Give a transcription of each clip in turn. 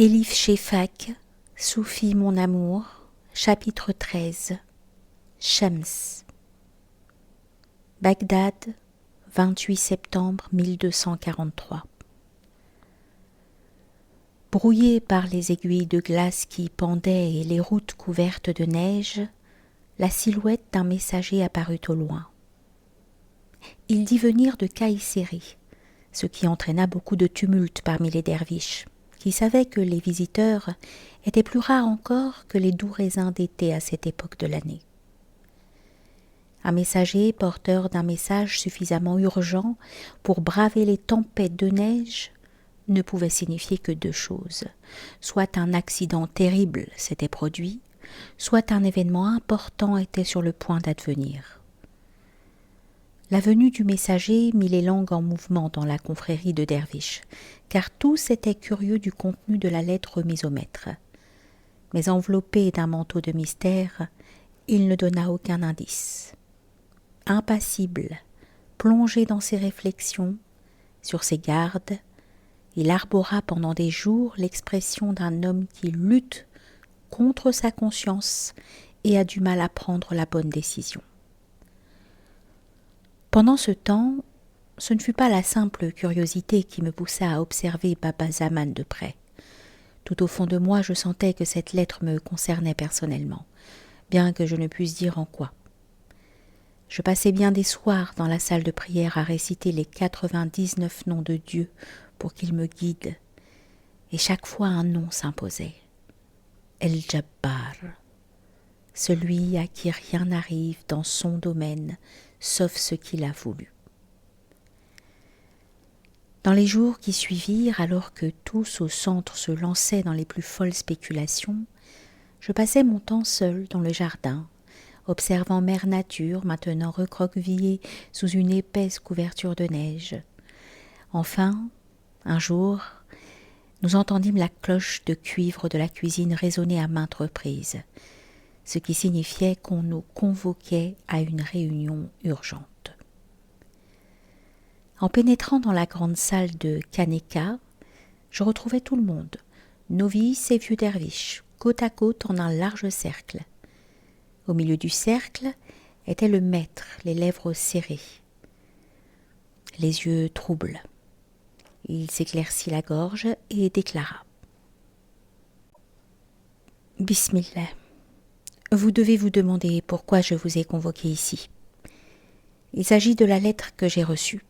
Elif Shefak, Soufi mon amour, chapitre 13. Shams. Bagdad, 28 septembre 1243. Brouillé par les aiguilles de glace qui pendaient et les routes couvertes de neige, la silhouette d'un messager apparut au loin. Il dit venir de Kayseri, ce qui entraîna beaucoup de tumulte parmi les derviches, qui savaient que les visiteurs étaient plus rares encore que les doux raisins d'été à cette époque de l'année. Un messager porteur d'un message suffisamment urgent pour braver les tempêtes de neige ne pouvait signifier que deux choses. Soit un accident terrible s'était produit, soit un événement important était sur le point d'advenir. La venue du messager mit les langues en mouvement dans la confrérie de derviches, car tous étaient curieux du contenu de la lettre remise au maître. Mais enveloppé d'un manteau de mystère, il ne donna aucun indice. Impassible, plongé dans ses réflexions, sur ses gardes, il arbora pendant des jours l'expression d'un homme qui lutte contre sa conscience et a du mal à prendre la bonne décision. Pendant ce temps, ce ne fut pas la simple curiosité qui me poussa à observer Baba Zaman de près. Tout au fond de moi, je sentais que cette lettre me concernait personnellement, bien que je ne puisse dire en quoi. Je passais bien des soirs dans la salle de prière à réciter les 99 noms de Dieu pour qu'il me guide, et chaque fois un nom s'imposait. El-Jabbar, celui à qui rien n'arrive dans son domaine, sauf ce qu'il a voulu. Dans les jours qui suivirent, alors que tous au centre se lançaient dans les plus folles spéculations, je passais mon temps seul dans le jardin, observant Mère Nature maintenant recroquevillée sous une épaisse couverture de neige. Enfin, un jour, nous entendîmes la cloche de cuivre de la cuisine résonner à maintes reprises, ce qui signifiait qu'on nous convoquait à une réunion urgente. En pénétrant dans la grande salle de Kaneka, je retrouvais tout le monde, novices et vieux derviches, côte à côte en un large cercle. Au milieu du cercle était le maître, les lèvres serrées, les yeux troubles. Il s'éclaircit la gorge et déclara : « Bismillah, vous devez vous demander pourquoi je vous ai convoqué ici. Il s'agit de la lettre que j'ai reçue.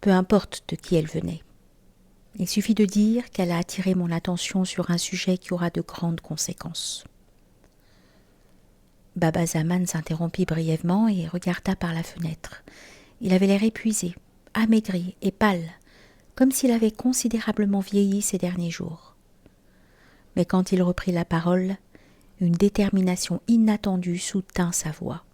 Peu importe de qui elle venait. Il suffit de dire qu'elle a attiré mon attention sur un sujet qui aura de grandes conséquences. » Baba Zaman s'interrompit brièvement et regarda par la fenêtre. Il avait l'air épuisé, amaigri et pâle, comme s'il avait considérablement vieilli ces derniers jours. Mais quand il reprit la parole, une détermination inattendue soutint sa voix.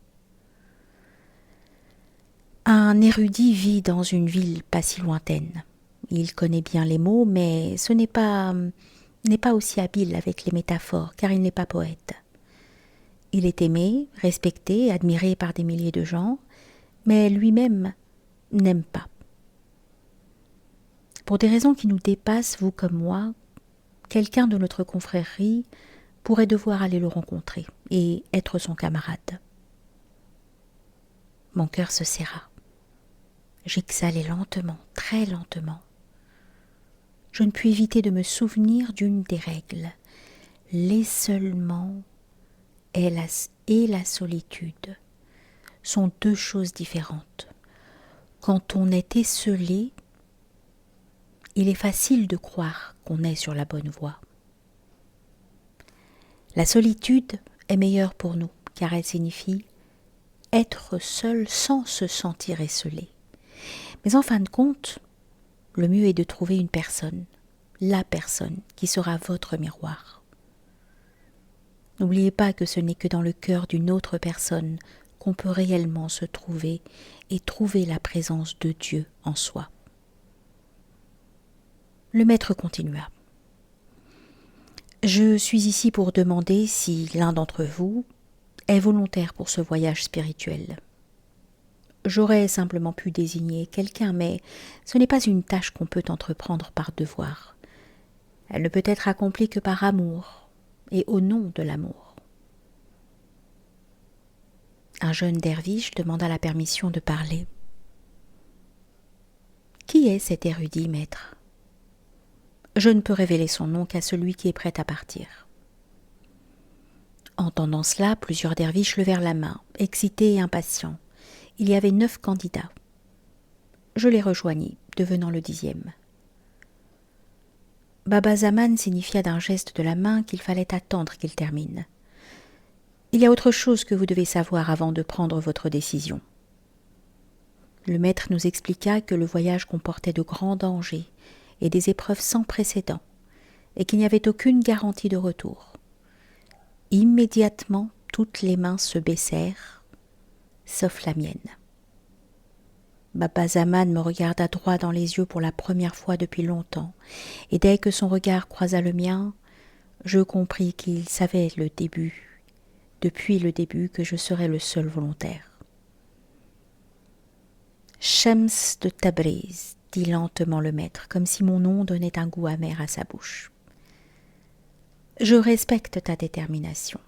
Un érudit vit dans une ville pas si lointaine. Il connaît bien les mots, mais ce n'est pas aussi habile avec les métaphores, car il n'est pas poète. Il est aimé, respecté, admiré par des milliers de gens, mais lui-même n'aime pas. Pour des raisons qui nous dépassent, vous comme moi, quelqu'un de notre confrérie pourrait devoir aller le rencontrer et être son camarade. Mon cœur se serra. J'exhalai lentement, très lentement. Je ne pus éviter de me souvenir d'une des règles. L'isolement et la solitude sont deux choses différentes. Quand on est esseulé, il est facile de croire qu'on est sur la bonne voie. La solitude est meilleure pour nous, car elle signifie être seul sans se sentir esseulé. Mais en fin de compte, le mieux est de trouver une personne, la personne qui sera votre miroir. N'oubliez pas que ce n'est que dans le cœur d'une autre personne qu'on peut réellement se trouver et trouver la présence de Dieu en soi. Le maître continua. Je suis ici pour demander si l'un d'entre vous est volontaire pour ce voyage spirituel. J'aurais simplement pu désigner quelqu'un, mais ce n'est pas une tâche qu'on peut entreprendre par devoir. Elle ne peut être accomplie que par amour et au nom de l'amour. Un jeune derviche demanda la permission de parler. Qui est cet érudit, maître ? Je ne peux révéler son nom qu'à celui qui est prêt à partir. Entendant cela, plusieurs derviches levèrent la main, excités et impatients. Il y avait 9 candidats. Je les rejoignis, devenant le 10e. Baba Zaman signifia d'un geste de la main qu'il fallait attendre qu'il termine. Il y a autre chose que vous devez savoir avant de prendre votre décision. Le maître nous expliqua que le voyage comportait de grands dangers et des épreuves sans précédent, et qu'il n'y avait aucune garantie de retour. Immédiatement, toutes les mains se baissèrent, sauf la mienne. Baba Zaman me regarda droit dans les yeux pour la première fois depuis longtemps, et dès que son regard croisa le mien, je compris qu'il savait depuis le début, que je serais le seul volontaire. Shams de Tabriz, dit lentement le maître, comme si mon nom donnait un goût amer à sa bouche. Je respecte ta détermination,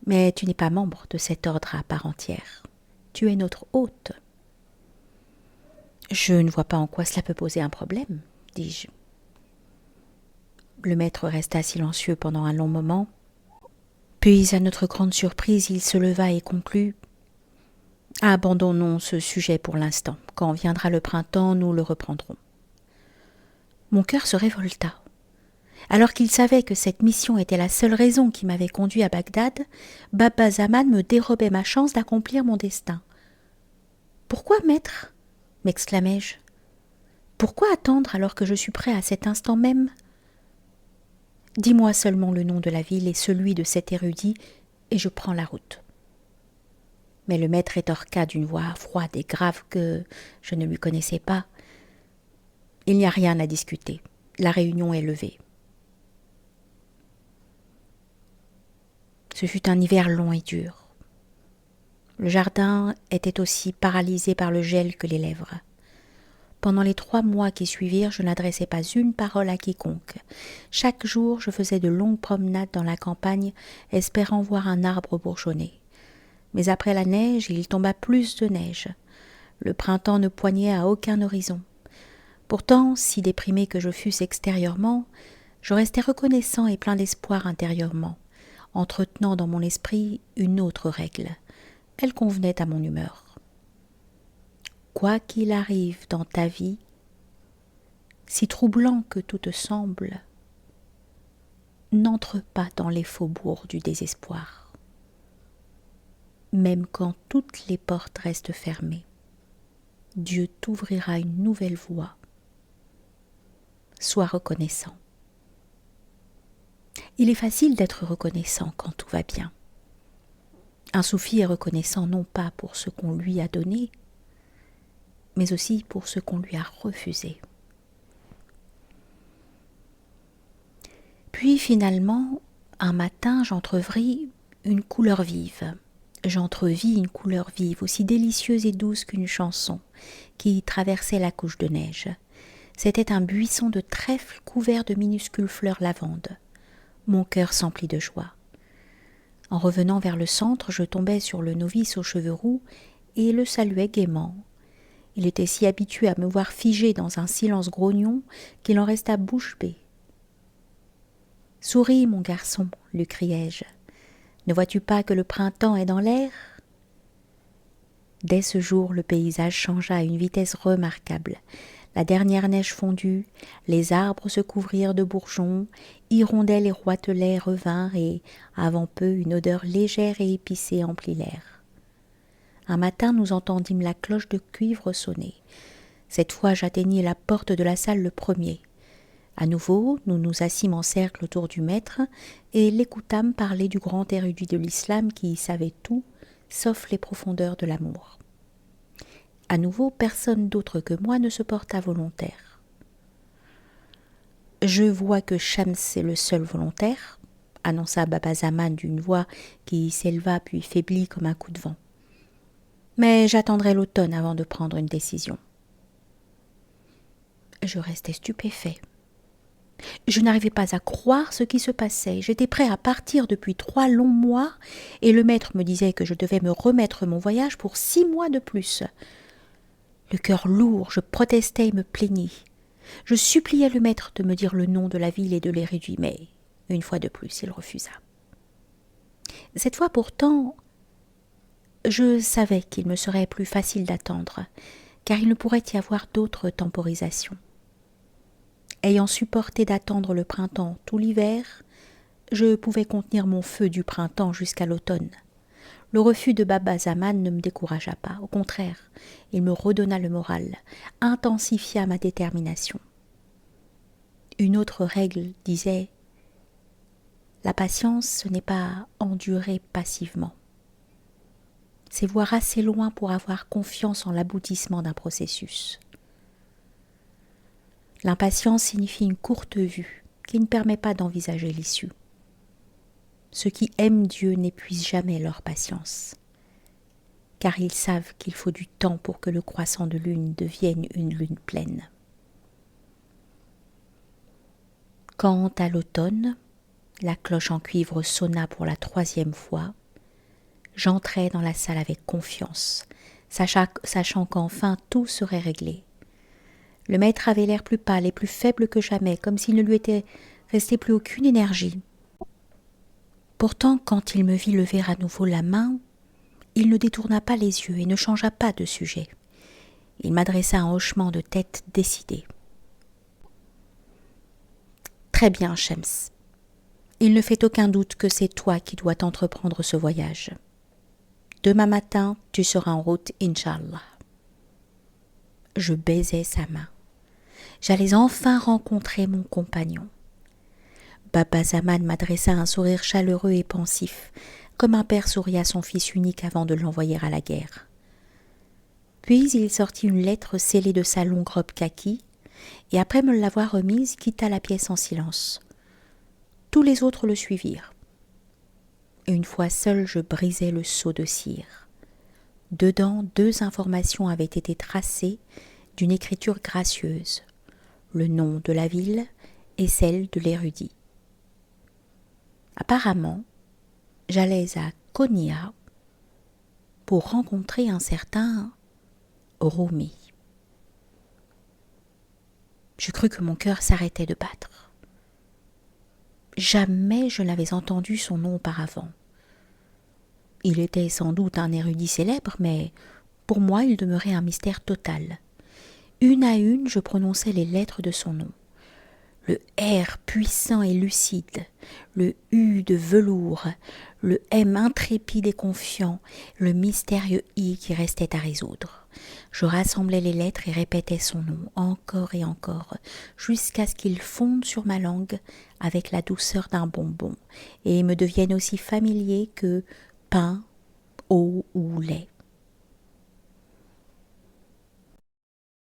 mais tu n'es pas membre de cet ordre à part entière. Tu es notre hôte. Je ne vois pas en quoi cela peut poser un problème, dis-je. Le maître resta silencieux pendant un long moment, puis à notre grande surprise, il se leva et conclut « Abandonnons ce sujet pour l'instant. Quand viendra le printemps, nous le reprendrons. » Mon cœur se révolta. Alors qu'il savait que cette mission était la seule raison qui m'avait conduit à Bagdad, Baba Zaman me dérobait ma chance d'accomplir mon destin. « Pourquoi, maître ?» m'exclamai-je. « Pourquoi attendre alors que je suis prêt à cet instant même ? Dis-moi seulement le nom de la ville et celui de cet érudit, et je prends la route. » Mais le maître rétorqua d'une voix froide et grave que je ne lui connaissais pas. « Il n'y a rien à discuter. La réunion est levée. » Ce fut un hiver long et dur. Le jardin était aussi paralysé par le gel que les lèvres. Pendant les 3 mois qui suivirent, je n'adressai pas une parole à quiconque. Chaque jour, je faisais de longues promenades dans la campagne, espérant voir un arbre bourgeonner. Mais après la neige, il tomba plus de neige. Le printemps ne poignait à aucun horizon. Pourtant, si déprimé que je fusse extérieurement, je restais reconnaissant et plein d'espoir intérieurement, entretenant dans mon esprit une autre règle. Elle convenait à mon humeur. Quoi qu'il arrive dans ta vie, si troublant que tout te semble, n'entre pas dans les faubourgs du désespoir. Même quand toutes les portes restent fermées, Dieu t'ouvrira une nouvelle voie. Sois reconnaissant. Il est facile d'être reconnaissant quand tout va bien. Un soufi est reconnaissant non pas pour ce qu'on lui a donné, mais aussi pour ce qu'on lui a refusé. Puis finalement, un matin, j'entrevis une couleur vive. J'entrevis une couleur vive, aussi délicieuse et douce qu'une chanson, qui traversait la couche de neige. C'était un buisson de trèfle couvert de minuscules fleurs lavandes. Mon cœur s'emplit de joie. En revenant vers le centre, je tombai sur le novice aux cheveux roux et le saluai gaiement. Il était si habitué à me voir figé dans un silence grognon qu'il en resta bouche bée. « Souris, mon garçon, lui criai-je. Ne vois-tu pas que le printemps est dans l'air ?» Dès ce jour, le paysage changea à une vitesse remarquable. La dernière neige fondue, les arbres se couvrirent de bourgeons, hirondelles et roitelets revinrent et, avant peu, une odeur légère et épicée emplit l'air. Un matin, nous entendîmes la cloche de cuivre sonner. Cette fois, j'atteignis la porte de la salle le premier. À nouveau, nous nous assîmes en cercle autour du maître et l'écoutâmes parler du grand érudit de l'islam qui savait tout, sauf les profondeurs de l'amour. À nouveau, personne d'autre que moi ne se porta volontaire. « Je vois que Shams est le seul volontaire, » annonça Baba Zaman d'une voix qui s'éleva puis faiblit comme un coup de vent. « Mais j'attendrai l'automne avant de prendre une décision. » Je restai stupéfait. Je n'arrivais pas à croire ce qui se passait. J'étais prêt à partir depuis 3 longs mois, et le maître me disait que je devais me remettre mon voyage pour 6 mois de plus. Le cœur lourd, je protestais et me plaignais. Je suppliais le maître de me dire le nom de la ville et de l'érudit, mais une fois de plus, il refusa. Cette fois pourtant, je savais qu'il me serait plus facile d'attendre, car il ne pourrait y avoir d'autre temporisation. Ayant supporté d'attendre le printemps tout l'hiver, je pouvais contenir mon feu du printemps jusqu'à l'automne. Le refus de Baba Zaman ne me découragea pas, au contraire, il me redonna le moral, intensifia ma détermination. Une autre règle disait « La patience, ce n'est pas endurer passivement. C'est voir assez loin pour avoir confiance en l'aboutissement d'un processus. » L'impatience signifie une courte vue qui ne permet pas d'envisager l'issue. Ceux qui aiment Dieu n'épuisent jamais leur patience, car ils savent qu'il faut du temps pour que le croissant de lune devienne une lune pleine. Quand, à l'automne, la cloche en cuivre sonna pour la 3e fois, j'entrai dans la salle avec confiance, sachant qu'enfin tout serait réglé. Le maître avait l'air plus pâle et plus faible que jamais, comme s'il ne lui était resté plus aucune énergie. Pourtant, quand il me vit lever à nouveau la main, il ne détourna pas les yeux et ne changea pas de sujet. Il m'adressa un hochement de tête décidé. « Très bien, Shems. Il ne fait aucun doute que c'est toi qui dois entreprendre ce voyage. Demain matin, tu seras en route, Inch'Allah. » Je baisai sa main. J'allais enfin rencontrer mon compagnon. Baba Zaman m'adressa un sourire chaleureux et pensif, comme un père sourit à son fils unique avant de l'envoyer à la guerre. Puis il sortit une lettre scellée de sa longue robe kaki, et après me l'avoir remise, quitta la pièce en silence. Tous les autres le suivirent. Une fois seul, je brisai le seau de cire. Dedans, 2 informations avaient été tracées d'une écriture gracieuse, le nom de la ville et celle de l'érudit. Apparemment, j'allais à Konya pour rencontrer un certain Rumi. Je crus que mon cœur s'arrêtait de battre. Jamais je n'avais entendu son nom auparavant. Il était sans doute un érudit célèbre, mais pour moi il demeurait un mystère total. Une à une, je prononçais les lettres de son nom. Le R puissant et lucide, le U de velours, le M intrépide et confiant, le mystérieux I qui restait à résoudre. Je rassemblais les lettres et répétais son nom encore et encore, jusqu'à ce qu'il fonde sur ma langue avec la douceur d'un bonbon et me devienne aussi familier que pain, eau ou lait.